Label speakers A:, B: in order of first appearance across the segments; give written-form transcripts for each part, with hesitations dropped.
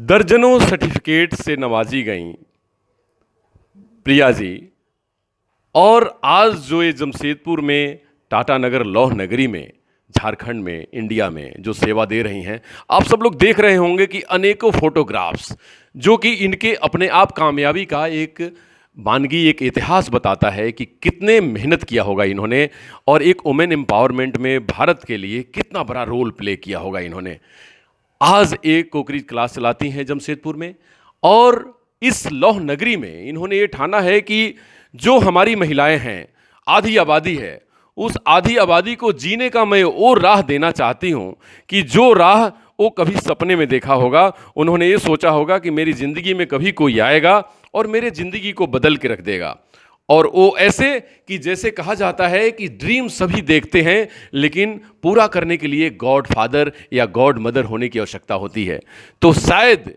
A: दर्जनों सर्टिफिकेट से नवाजी गईं प्रिया जी। और आज जो ये जमशेदपुर में टाटा नगर लौह नगरी में झारखंड में इंडिया में जो सेवा दे रही हैं, आप सब लोग देख रहे होंगे कि अनेकों फोटोग्राफ्स जो कि इनके अपने आप कामयाबी का एक वानगी एक इतिहास बताता है कि कितने मेहनत किया होगा इन्होंने और एक वुमेन एम्पावरमेंट में भारत के लिए कितना बड़ा रोल प्ले किया होगा इन्होंने। आज एक कोकरी क्लास चलाती हैं जमशेदपुर में और इस लौह नगरी में इन्होंने ये ठाना है कि जो हमारी महिलाएं हैं, आधी आबादी है, उस आधी आबादी को जीने का मैं वो राह देना चाहती हूँ कि जो राह वो कभी सपने में देखा होगा। उन्होंने ये सोचा होगा कि मेरी ज़िंदगी में कभी कोई आएगा और मेरे ज़िंदगी को बदल के रख देगा। और वो ऐसे कि जैसे कहा जाता है कि ड्रीम सभी देखते हैं लेकिन पूरा करने के लिए गॉड फादर या गॉड मदर होने की आवश्यकता होती है। तो शायद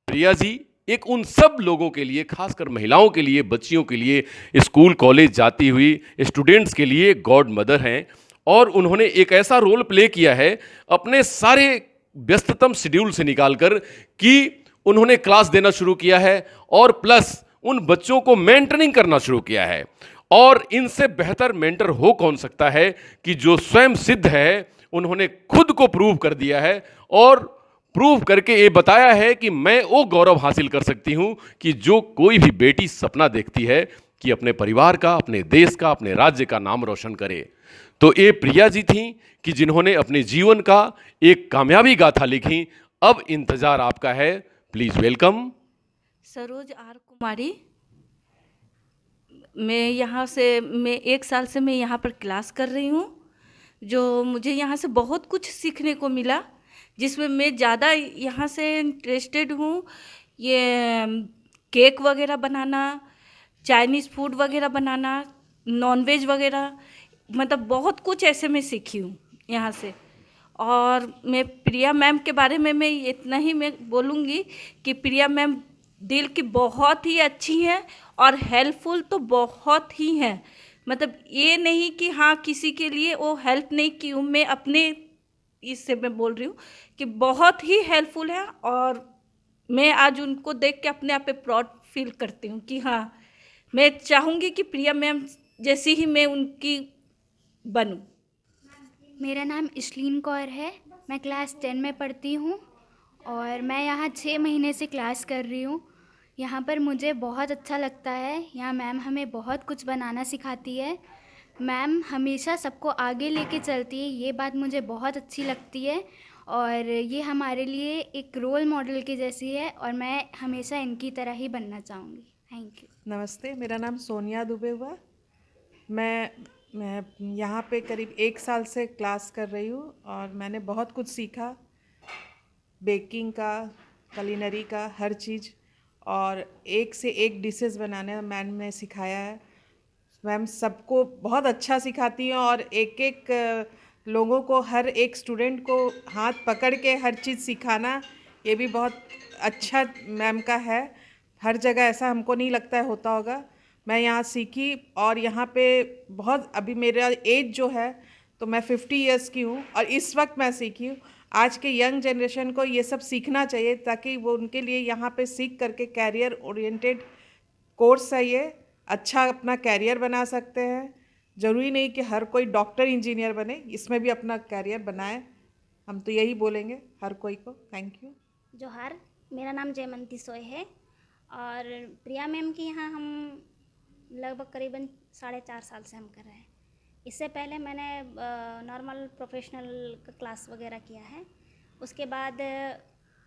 A: प्रिया जी एक उन सब लोगों के लिए, खासकर महिलाओं के लिए, बच्चियों के लिए, स्कूल कॉलेज जाती हुई स्टूडेंट्स के लिए गॉड मदर हैं। और उन्होंने एक ऐसा रोल प्ले किया है अपने सारे व्यस्ततम शेड्यूल से निकालकर कि उन्होंने क्लास देना शुरू किया है और प्लस उन बच्चों को मेंटरिंग करना शुरू किया है। और इनसे बेहतर मेंटर हो कौन सकता है कि जो स्वयं सिद्ध है, उन्होंने खुद को प्रूव कर दिया है और प्रूव करके ये बताया है कि मैं वो गौरव हासिल कर सकती हूं कि जो कोई भी बेटी सपना देखती है कि अपने परिवार का, अपने देश का, अपने राज्य का नाम रोशन करे। तो ये प्रिया जी थी कि जिन्होंने अपने जीवन का एक कामयाबी गाथा लिखी। अब इंतजार आपका है, प्लीज वेलकम।
B: सरोज आर कुमारी। मैं 1 साल से मैं यहाँ पर क्लास कर रही हूँ। जो मुझे यहाँ से बहुत कुछ सीखने को मिला, जिसमें मैं ज़्यादा यहाँ से इंटरेस्टेड हूँ। ये केक वगैरह बनाना, चाइनीज़ फूड वगैरह बनाना, नॉनवेज वगैरह, मतलब बहुत कुछ ऐसे मैं सीखी हूँ यहाँ से। और मैं प्रिया मैम के बारे में मैं इतना ही मैं बोलूँगी कि प्रिया मैम दिल की बहुत ही अच्छी हैं और हेल्पफुल तो बहुत ही हैं। मतलब ये नहीं कि हाँ किसी के लिए वो हेल्प नहीं की हूँ, मैं अपने इससे मैं बोल रही हूँ कि बहुत ही हेल्पफुल है। और मैं आज उनको देख के अपने आप पे प्राउड फील करती हूँ कि हाँ, मैं चाहूँगी कि प्रिया मैम जैसी ही मैं उनकी बनूँ।
C: मेरा नाम इशलीन कौर है। मैं क्लास 10 में पढ़ती हूँ और मैं यहाँ 6 महीने से क्लास कर रही हूँ। यहाँ पर मुझे बहुत अच्छा लगता है। यहाँ मैम हमें बहुत कुछ बनाना सिखाती है। मैम हमेशा सबको आगे लेके चलती है, ये बात मुझे बहुत अच्छी लगती है और ये हमारे लिए एक रोल मॉडल की जैसी है और मैं हमेशा इनकी तरह ही बनना चाहूँगी। Thank you.
D: नमस्ते, मेरा नाम सोनिया दुबे हुआ। मैं यहाँ पे करीब 1 साल से क्लास कर रही हूँ और मैंने बहुत कुछ सीखा, बेकिंग का, कुलिनरी का, हर चीज़। और एक से एक डिशेस बनाने मैम ने सिखाया है। मैम सबको बहुत अच्छा सिखाती हैं और एक एक लोगों को, हर एक स्टूडेंट को हाथ पकड़ के हर चीज़ सिखाना, ये भी बहुत अच्छा मैम का है। हर जगह ऐसा हमको नहीं लगता है होता होगा। मैं यहाँ सीखी और यहाँ पे बहुत, अभी मेरा एज जो है तो मैं 50 इयर्स की हूँ और इस वक्त मैं सीखी हूँ। आज के यंग जनरेशन को ये सब सीखना चाहिए ताकि वो उनके लिए यहाँ पे सीख करके कैरियर ओरिएंटेड कोर्स है ये, अच्छा अपना कैरियर बना सकते हैं। ज़रूरी नहीं कि हर कोई डॉक्टर इंजीनियर बने, इसमें भी अपना कैरियर बनाए। हम तो यही बोलेंगे हर कोई को। Thank you.
E: जोहार, मेरा नाम जयमंती सोय है और प्रिया मैम के यहाँ हम लगभग करीबन 4.5 साल से हम कर रहे हैं। इससे पहले मैंने नॉर्मल प्रोफेशनल का क्लास वगैरह किया है। उसके बाद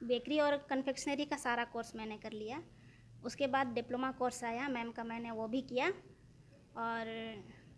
E: बेकरी और कन्फेक्शनरी का सारा कोर्स मैंने कर लिया। उसके बाद डिप्लोमा कोर्स आया मैम का, मैंने वो भी किया। और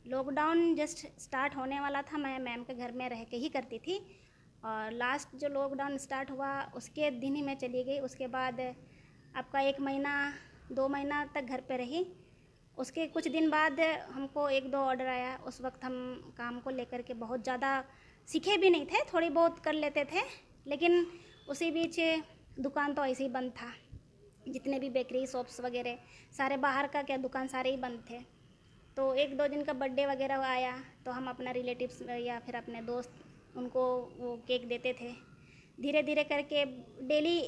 E: लॉकडाउन जस्ट स्टार्ट होने वाला था, मैं मैम के घर में रह के ही करती थी और लास्ट जो लॉकडाउन स्टार्ट हुआ उसके दिन ही मैं चली गई। उसके बाद आपका 1 महीना 2 महीना तक घर पे रही। उसके कुछ दिन बाद हमको 1-2 ऑर्डर आया। उस वक्त हम काम को लेकर के बहुत ज़्यादा सीखे भी नहीं थे, थोड़ी बहुत कर लेते थे, लेकिन उसी बीच दुकान तो ऐसे ही बंद था। जितने भी बेकरी शॉप्स वगैरह सारे बाहर का क्या दुकान सारे ही बंद थे। तो 1-2 दिन का बर्थडे वगैरह आया तो हम अपना रिलेटिव्स या फिर अपने दोस्त उनको वो केक देते थे। धीरे धीरे करके डेली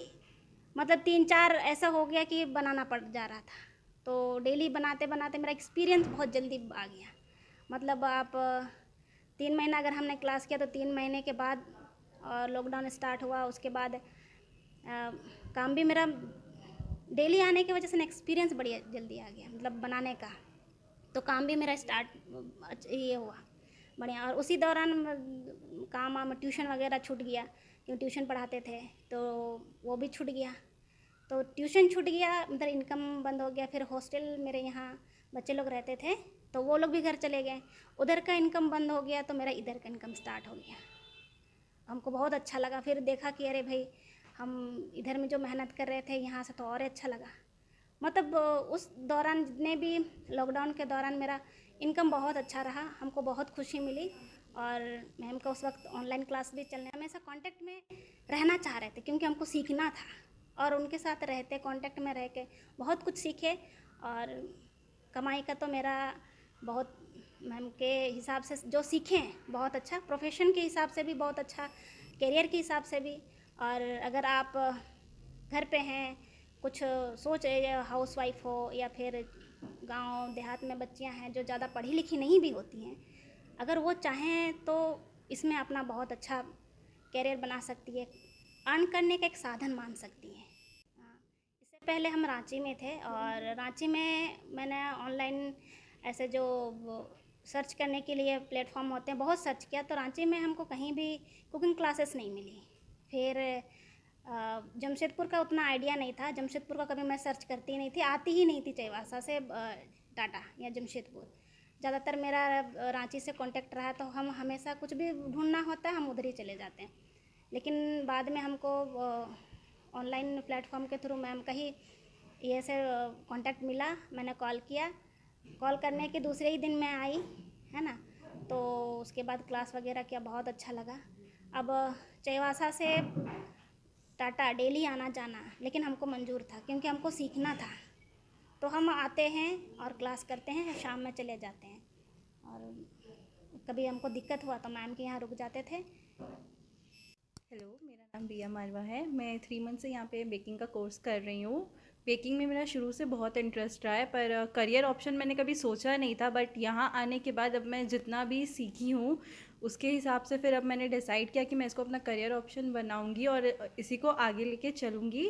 E: मतलब 3-4 ऐसा हो गया कि बनाना पड़ जा रहा था। तो डेली बनाते बनाते मेरा एक्सपीरियंस बहुत जल्दी आ गया। मतलब आप 3 महीना अगर हमने क्लास किया तो 3 महीने के बाद लॉकडाउन स्टार्ट हुआ, उसके बाद काम भी मेरा डेली आने की वजह से ना एक्सपीरियंस बड़ी जल्दी आ गया, मतलब बनाने का। तो काम भी मेरा स्टार्ट ये हुआ बढ़िया। और उसी दौरान काम वाम ट्यूशन वगैरह छूट गया, क्योंकि ट्यूशन पढ़ाते थे तो वो भी छूट गया। तो ट्यूशन छूट गया, मतलब इनकम बंद हो गया। फिर हॉस्टल मेरे यहाँ बच्चे लोग रहते थे तो वो लोग भी घर चले गए, उधर का इनकम बंद हो गया, तो मेरा इधर का इनकम स्टार्ट हो गया। हमको बहुत अच्छा लगा। फिर देखा कि अरे भाई, हम इधर में जो मेहनत कर रहे थे यहाँ से तो और अच्छा लगा। मतलब उस दौरान जितने भी लॉकडाउन के दौरान मेरा इनकम बहुत अच्छा रहा, हमको बहुत खुशी मिली। और मैम का उस वक्त ऑनलाइन क्लास भी चलने, हमेशा कांटेक्ट में रहना चाह रहे थे क्योंकि हमको सीखना था। और उनके साथ रहते कांटेक्ट में रह के बहुत कुछ सीखे। और कमाई का तो मेरा बहुत, मैम के हिसाब से जो सीखे हैं बहुत अच्छा, प्रोफेशन के हिसाब से भी बहुत अच्छा, करियर के हिसाब से भी। और अगर आप घर पे हैं, कुछ सोच रहे, हाउस वाइफ हो या फिर गांव देहात में बच्चियां हैं जो ज़्यादा पढ़ी लिखी नहीं भी होती हैं, अगर वो चाहें तो इसमें अपना बहुत अच्छा करियर बना सकती है, अर्न करने का एक साधन मान सकती है। इससे पहले हम रांची में थे और रांची में मैंने ऑनलाइन ऐसे जो सर्च करने के लिए प्लेटफॉर्म होते हैं बहुत सर्च किया, तो रांची में हमको कहीं भी कुकिंग क्लासेस नहीं मिली। फिर जमशेदपुर का उतना आइडिया नहीं था, जमशेदपुर का कभी मैं सर्च करती नहीं थी, आती ही नहीं थी चाईबासा से टाटा या जमशेदपुर। ज़्यादातर मेरा रांची से कांटेक्ट रहा, तो हम हमेशा कुछ भी ढूंढना होता है हम उधर ही चले जाते हैं। लेकिन बाद में हमको ऑनलाइन प्लेटफॉर्म के थ्रू मैम का ही ये से कांटेक्ट मिला, मैंने कॉल किया, कॉल करने के दूसरे ही दिन मैं आई, है ना। तो उसके बाद क्लास वगैरह किया, बहुत अच्छा लगा। अब चाईबासा से टाटा डेली आना जाना लेकिन हमको मंजूर था क्योंकि हमको सीखना था। तो हम आते हैं और क्लास करते हैं, शाम में चले जाते हैं। और कभी हमको दिक्कत हुआ तो मैम के यहाँ रुक जाते थे।
F: हेलो, मेरा नाम रिया मारवा है। मैं 3 मंथ से यहाँ पे बेकिंग का कोर्स कर रही हूँ। बेकिंग में मेरा शुरू से बहुत इंटरेस्ट रहा है, पर करियर ऑप्शन मैंने कभी सोचा नहीं था। बट यहाँ आने के बाद अब मैं जितना भी सीखी हूँ उसके हिसाब से फिर अब मैंने डिसाइड किया कि मैं इसको अपना करियर ऑप्शन बनाऊँगी और इसी को आगे लेके चलूँगी।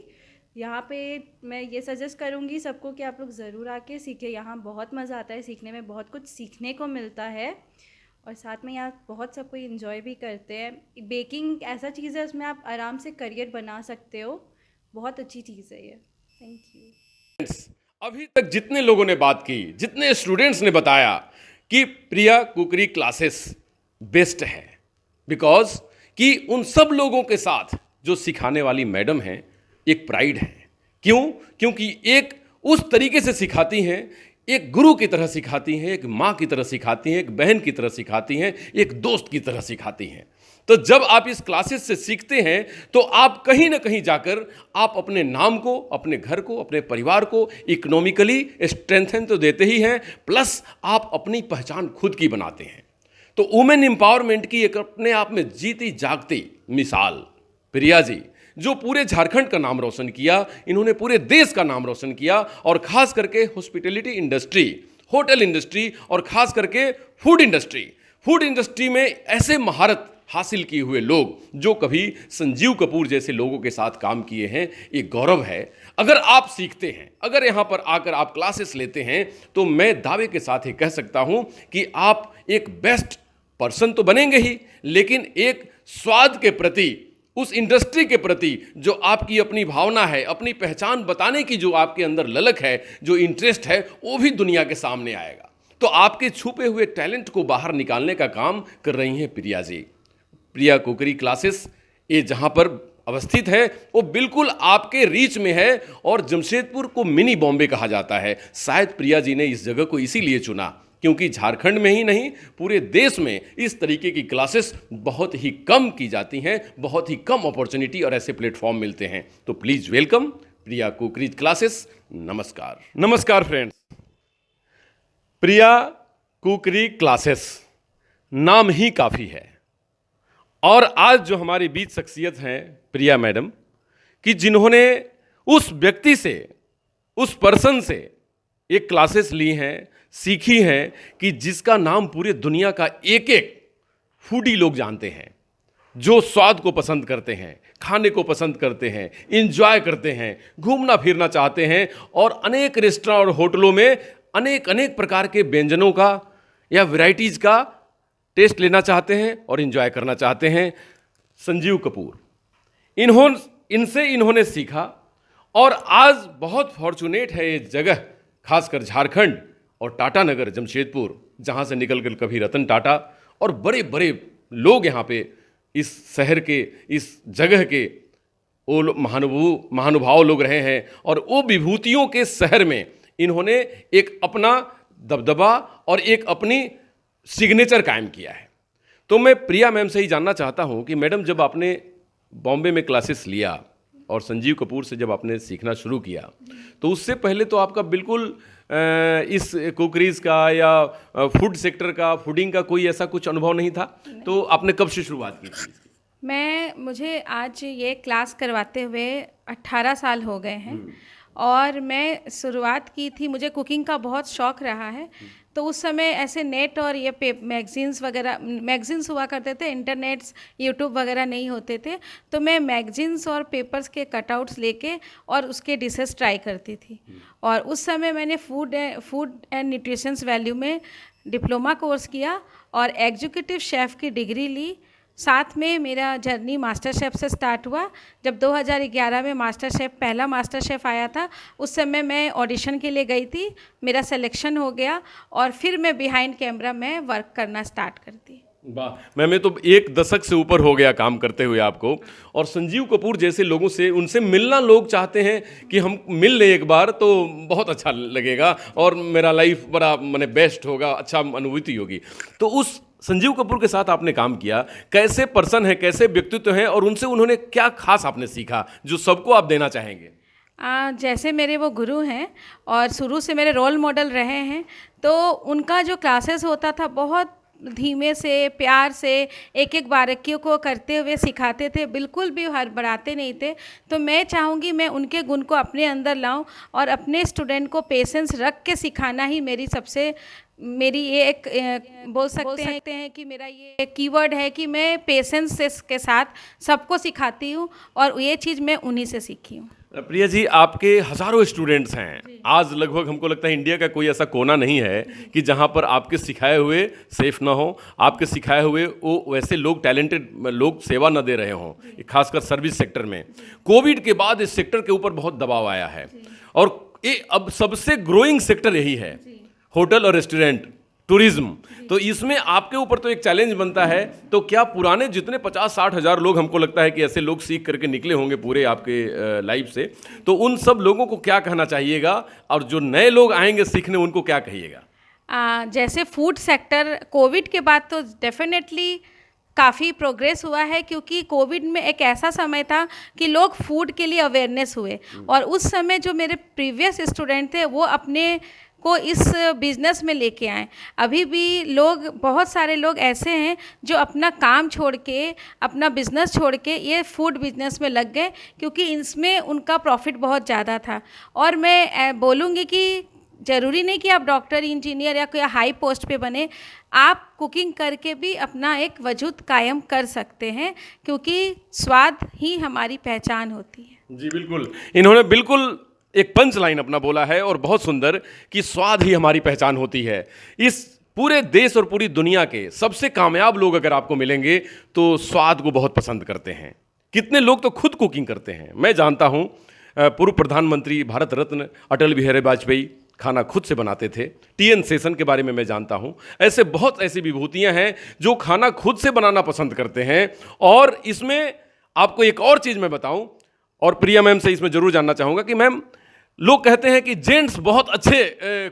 F: यहाँ पे मैं ये सजेस्ट करूँगी सबको कि आप लोग ज़रूर आके सीखें। यहाँ बहुत मज़ा आता है सीखने में, बहुत कुछ सीखने को मिलता है और साथ में यहाँ बहुत सब कोई इन्जॉय भी करते हैं। बेकिंग ऐसा चीज़ है उसमें आप आराम से करियर बना सकते हो, बहुत अच्छी चीज़ है ये। Thank you.
A: अभी तक जितने लोगों ने बात की, जितने स्टूडेंट्स ने बताया कि प्रिया कुकरी क्लासेस बेस्ट है, बिकॉज कि उन सब लोगों के साथ जो सिखाने वाली मैडम हैं एक प्राइड है। क्यों? क्योंकि एक उस तरीके से सिखाती हैं, एक गुरु की तरह सिखाती हैं, एक माँ की तरह सिखाती हैं, एक बहन की तरह सिखाती हैं, एक दोस्त की तरह सिखाती हैं। तो जब आप इस क्लासेस से सीखते हैं तो आप कहीं ना कहीं जाकर आप अपने नाम को, अपने घर को, अपने परिवार को इकोनॉमिकली स्ट्रेंथन तो देते ही हैं, प्लस आप अपनी पहचान खुद की बनाते हैं। तो वुमेन एम्पावरमेंट की एक अपने आप में जीती जागती मिसाल प्रिया जी, जो पूरे झारखंड का नाम रोशन किया, इन्होंने पूरे देश का नाम रोशन किया। और खास करके हॉस्पिटैलिटी इंडस्ट्री, होटल इंडस्ट्री और खास करके फूड इंडस्ट्री में ऐसे महारत हासिल किए हुए लोग जो कभी संजीव कपूर जैसे लोगों के साथ काम किए हैं, ये गौरव है। अगर आप सीखते हैं, अगर यहाँ पर आकर आप क्लासेस लेते हैं, तो मैं दावे के साथ ही कह सकता हूँ कि आप एक बेस्ट पर्सन तो बनेंगे ही, लेकिन एक स्वाद के प्रति, उस इंडस्ट्री के प्रति जो आपकी अपनी भावना है, अपनी पहचान बताने की जो आपके अंदर ललक है, जो इंटरेस्ट है, वो भी दुनिया के सामने आएगा। तो आपके छुपे हुए टैलेंट को बाहर निकालने का काम कर रही हैं प्रिया जी। प्रिया कुकरी क्लासेस ये जहाँ पर अवस्थित है वो बिल्कुल आपके रीच में है और जमशेदपुर को मिनी बॉम्बे कहा जाता है। शायद प्रिया जी ने इस जगह को इसीलिए चुना क्योंकि झारखंड में ही नहीं, पूरे देश में इस तरीके की क्लासेस बहुत ही कम की जाती हैं, बहुत ही कम अपॉर्चुनिटी और ऐसे प्लेटफॉर्म मिलते हैं। तो please welcome Priya cookery classes. नमस्कार। नमस्कार फ्रेंड्स। प्रिया कुकरी क्लासेस नाम ही काफ़ी है और आज जो हमारी बीच शख्सियत हैं प्रिया मैडम, कि जिन्होंने उस व्यक्ति से, उस पर्सन से एक क्लासेस ली हैं, सीखी हैं कि जिसका नाम पूरे दुनिया का एक एक फूडी लोग जानते हैं, जो स्वाद को पसंद करते हैं, खाने को पसंद करते हैं, इंजॉय करते हैं, घूमना फिरना चाहते हैं और अनेक रेस्टोरेंट और होटलों में अनेक अनेक प्रकार के व्यंजनों का या वैरायटीज़ का टेस्ट लेना चाहते हैं और इंजॉय करना चाहते हैं। संजीव कपूर, इनसे इन्होंने सीखा और आज बहुत फॉर्चुनेट है ये जगह, खासकर झारखंड और टाटा नगर जमशेदपुर, जहाँ से निकल कर कभी रतन टाटा और बड़े बड़े लोग यहाँ पे इस शहर के, इस जगह के वो महानुभाव लोग रहे हैं और वो विभूतियों के शहर में इन्होंने एक अपना दबदबा और एक अपनी सिग्नेचर कायम किया है। तो मैं प्रिया मैम से ही जानना चाहता हूँ कि मैडम, जब आपने बॉम्बे में क्लासेस लिया और संजीव कपूर से जब आपने सीखना शुरू किया, तो उससे पहले तो आपका बिल्कुल इस कुकरीज का या फूड सेक्टर का, फूडिंग का कोई ऐसा कुछ अनुभव नहीं था। तो आपने कब से शुरुआत की थी?
B: मुझे आज ये क्लास करवाते हुए 18 साल हो गए हैं और मैं शुरुआत की थी, मुझे कुकिंग का बहुत शौक़ रहा है। तो उस समय ऐसे नेट और ये मैगज़ीन्स हुआ करते थे, इंटरनेट्स, यूट्यूब वगैरह नहीं होते थे। तो मैं मैगज़ीन्स और पेपर्स के कटआउट्स लेके और उसके डिशेस ट्राई करती थी। और उस समय मैंने फूड एंड न्यूट्रिशंस वैल्यू में डिप्लोमा कोर्स किया और एग्जीक्यूटिव शेफ़ की डिग्री ली। साथ में मेरा जर्नी मास्टर शेफ़ से स्टार्ट हुआ। जब 2011 में पहला मास्टर शेफ़ आया था, उस समय मैं ऑडिशन के लिए गई थी, मेरा सिलेक्शन हो गया और फिर मैं बिहाइंड कैमरा में वर्क करना स्टार्ट कर दी।
A: वाह मैम, ये तो एक दशक से ऊपर हो गया काम करते हुए आपको। और संजीव कपूर जैसे लोगों से, उनसे मिलना लोग चाहते हैं कि हम मिल लें एक बार तो बहुत अच्छा लगेगा और मेरा लाइफ बड़ा माने बेस्ट होगा, अच्छा अनुभूति होगी। तो उस संजीव कपूर के साथ आपने काम किया, कैसे पर्सन है, कैसे व्यक्तित्व हैं और उनसे उन्होंने क्या खास आपने सीखा जो सबको आप देना चाहेंगे?
B: जैसे मेरे वो गुरु हैं और शुरू से मेरे रोल मॉडल रहे हैं, तो उनका जो क्लासेस होता था बहुत धीमे से, प्यार से, एक एक बारीकियों को करते हुए सिखाते थे, बिल्कुल भी हड़बड़ाते नहीं थे। तो मैं चाहूँगी मैं उनके गुण को अपने अंदर लाऊं और अपने स्टूडेंट को पेशेंस रख के सिखाना ही मेरी ये एक बोल सकते हैं कि मेरा ये कीवर्ड है कि मैं पेशेंस के साथ सबको सिखाती हूँ और ये चीज़ मैं उन्हीं से सीखी हूँ।
A: प्रिया जी, आपके हज़ारों स्टूडेंट्स हैं आज, लगभग हमको लगता है इंडिया का कोई ऐसा कोना नहीं है कि जहाँ पर आपके सिखाए हुए सेफ ना हो, आपके सिखाए हुए वो वैसे लोग, टैलेंटेड लोग सेवा न दे रहे हों, खासकर सर्विस सेक्टर में। कोविड के बाद इस सेक्टर के ऊपर बहुत दबाव आया है और ये अब सबसे ग्रोइंग सेक्टर यही है, होटल और रेस्टोरेंट, टूरिज्म। तो इसमें आपके ऊपर तो एक चैलेंज बनता है। तो क्या पुराने जितने 50-60 हज़ार लोग, हमको लगता है कि ऐसे लोग सीख करके निकले होंगे पूरे आपके लाइफ से, तो उन सब लोगों को क्या कहना चाहिएगा और जो नए लोग आएंगे सीखने उनको क्या कहिएगा?
B: जैसे फूड सेक्टर कोविड के बाद तो डेफिनेटली काफ़ी प्रोग्रेस हुआ है, क्योंकि कोविड में एक ऐसा समय था कि लोग फूड के लिए अवेयरनेस हुए और उस समय जो मेरे प्रीवियस स्टूडेंट थे वो अपने को इस बिज़नेस में लेके आए। अभी भी बहुत सारे लोग ऐसे हैं जो अपना काम छोड़ के, अपना बिज़नेस छोड़ के ये फूड बिज़नेस में लग गए, क्योंकि इसमें उनका प्रॉफिट बहुत ज़्यादा था। और मैं बोलूँगी कि ज़रूरी नहीं कि आप डॉक्टर, इंजीनियर या कोई हाई पोस्ट पे बने, आप कुकिंग करके भी अपना एक वजूद कायम कर सकते हैं, क्योंकि स्वाद ही हमारी पहचान होती है।
A: जी बिल्कुल, इन्होंने बिल्कुल एक पंच लाइन अपना बोला है और बहुत सुंदर, कि स्वाद ही हमारी पहचान होती है। इस पूरे देश और पूरी दुनिया के सबसे कामयाब लोग अगर आपको मिलेंगे तो स्वाद को बहुत पसंद करते हैं। कितने लोग तो खुद कुकिंग करते हैं। मैं जानता हूँ पूर्व प्रधानमंत्री भारत रत्न अटल बिहारी वाजपेयी खाना खुद से बनाते थे। TN सेशन के बारे में मैं जानता हूँ। ऐसे बहुत ऐसी विभूतियाँ हैं जो खाना खुद से बनाना पसंद करते हैं। और इसमें आपको एक और चीज़ मैं बताऊँ, और प्रिया मैम से इसमें ज़रूर जानना चाहूँगा कि मैम, लोग कहते हैं कि जेंट्स बहुत अच्छे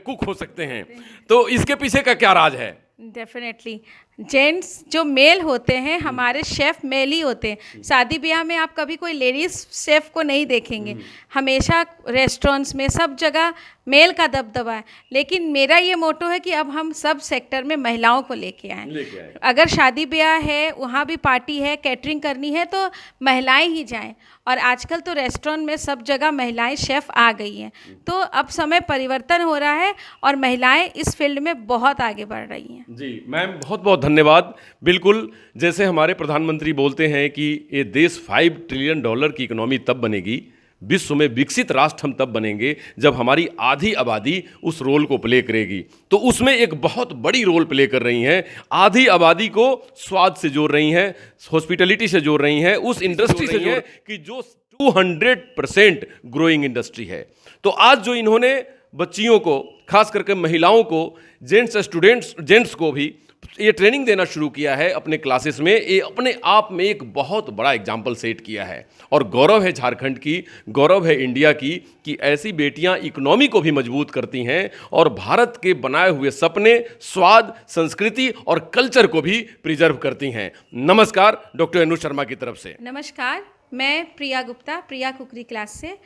A: कुक हो सकते हैं, तो इसके पीछे का क्या राज है?
B: डेफिनेटली
G: जेंट्स जो मेल होते हैं हमारे शेफ़ मेल ही होते हैं। शादी ब्याह में आप कभी कोई लेडीज़ शेफ़ को नहीं देखेंगे, हमेशा रेस्टोरेंट्स में सब जगह मेल का दबदबा है। लेकिन मेरा ये मोटो है कि अब हम सब सेक्टर में महिलाओं को लेके आएँ। अगर शादी ब्याह है, वहाँ भी पार्टी है, कैटरिंग करनी है तो महिलाएं ही जाएं। और आजकल तो रेस्टोरेंट में सब जगह महिलाएं शेफ़ आ गई हैं। तो अब समय परिवर्तन हो रहा है और महिलाएं इस फील्ड में बहुत आगे बढ़ रही हैं।
A: जी मैम, बहुत बहुत धन्यवाद। बिल्कुल, जैसे हमारे प्रधानमंत्री बोलते हैं कि ये देश $5 ट्रिलियन की इकोनॉमी तब बनेगी, विश्व में विकसित राष्ट्र हम तब बनेंगे जब हमारी आधी आबादी उस रोल को प्ले करेगी। तो उसमें एक बहुत बड़ी रोल प्ले कर रही हैं। आधी आबादी को स्वाद से जोड़ रही हैं, हॉस्पिटलिटी से जोड़ रही हैं, उस इंडस्ट्री से जोड़ कि जो 200% ग्रोइंग इंडस्ट्री है। तो आज जो इन्होंने बच्चियों को, खास करके महिलाओं को, जेंट्स को भी ये ट्रेनिंग देना शुरू किया है अपने क्लासेस में, ये अपने आप में एक बहुत बड़ा एग्जाम्पल सेट किया है। और गौरव है झारखंड की, गौरव है इंडिया की कि ऐसी बेटियां इकोनॉमी को भी मजबूत करती हैं और भारत के बनाए हुए सपने, स्वाद, संस्कृति और कल्चर को भी प्रिजर्व करती हैं। नमस्कार डॉक्टर अनु शर्मा की तरफ से।
G: नमस्कार, मैं प्रिया गुप्ता, प्रिया कुकरी क्लास से।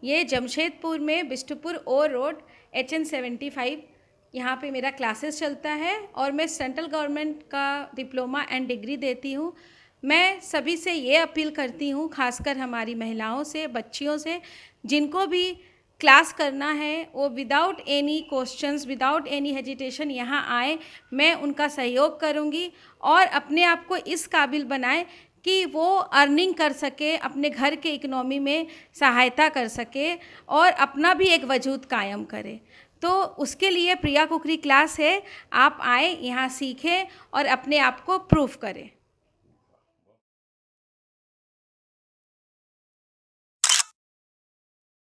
G: ये जमशेदपुर में बिष्टुपुर ओ रोड HN 75 यहाँ पे मेरा क्लासेस चलता है और मैं सेंट्रल गवर्नमेंट का डिप्लोमा एंड डिग्री देती हूँ। मैं सभी से ये अपील करती हूँ, खासकर हमारी महिलाओं से, बच्चियों से, जिनको भी क्लास करना है वो without any questions, without any hesitation यहाँ आए। मैं उनका सहयोग करूँगी और अपने आप को इस काबिल बनाए कि वो अर्निंग कर सके, अपने घर के इकोनॉमी में सहायता कर सके और अपना भी एक वजूद कायम करे। तो उसके लिए प्रिया कुकरी क्लास है, आप आए, यहाँ सीखें और अपने आप को प्रूफ करें।